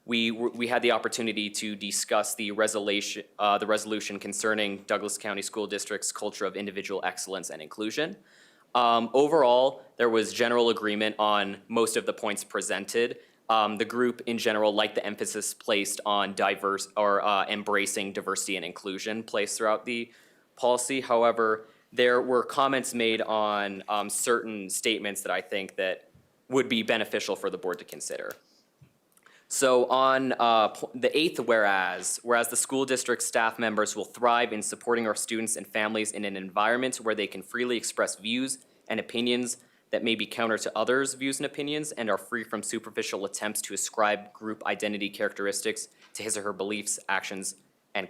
we had the opportunity to discuss the resolution concerning Douglas County School District's culture of individual excellence and inclusion. Overall, there was general agreement on most of the points presented. The group in general liked the emphasis placed on embracing diversity and inclusion placed throughout the policy. However, there were comments made on certain statements that I think that would be beneficial for the board to consider. So on the eighth whereas the school district staff members will thrive in supporting our students and families in an environment where they can freely express views and opinions that may be counter to others' views and opinions and are free from superficial attempts to ascribe group identity characteristics to his or her beliefs, actions, and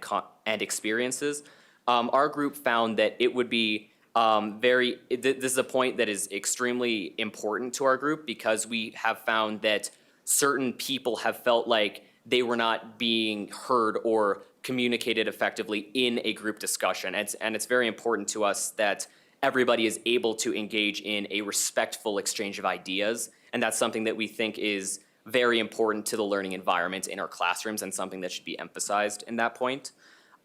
experiences. Our group found that it would be this is a point that is extremely important to our group because we have found that certain people have felt like they were not being heard or communicated effectively in a group discussion. And it's very important to us that everybody is able to engage in a respectful exchange of ideas. And that's something that we think is very important to the learning environment in our classrooms and something that should be emphasized in that point.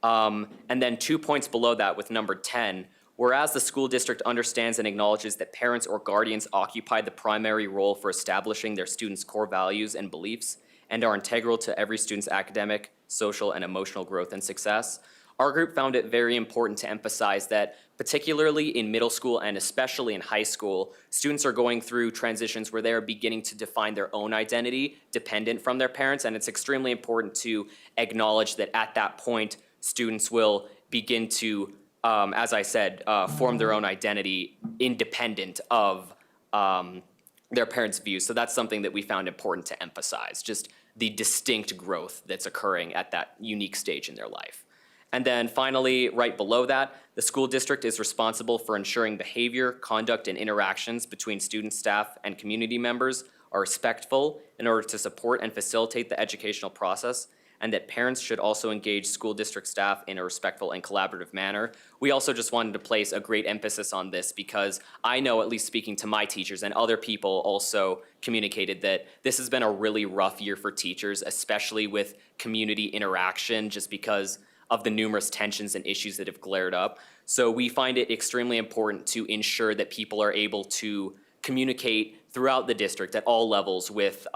And then 2 points below that with number 10, whereas the school district understands and acknowledges that parents or guardians occupy the primary role for establishing their students' core values and beliefs and are integral to every student's academic, social, and emotional growth and success, our group found it very important to emphasize that particularly in middle school and especially in high school, students are going through transitions where they are beginning to define their own identity dependent from their parents, and it's extremely important to acknowledge that at that point, students will begin to as I said, form their own identity independent of their parents' views. So that's something that we found important to emphasize, just the distinct growth that's occurring at that unique stage in their life. And then finally, right below that, the school district is responsible for ensuring behavior, conduct, and interactions between student, staff, and community members are respectful in order to support and facilitate the educational process, and that parents should also engage school district staff in a respectful and collaborative manner. We also just wanted to place a great emphasis on this because I know, at least speaking to my teachers and other people also communicated that this has been a really rough year for teachers, especially with community interaction, just because of the numerous tensions and issues that have glared up. So we find it extremely important to ensure that people are able to communicate throughout the district at all levels with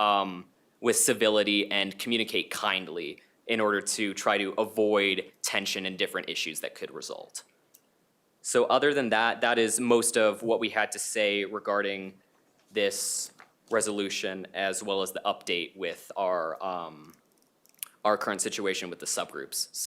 civility and communicate kindly in order to try to avoid tension and different issues that could result. So other than that, that is most of what we had to say regarding this resolution, as well as the update with our current situation with the subgroups.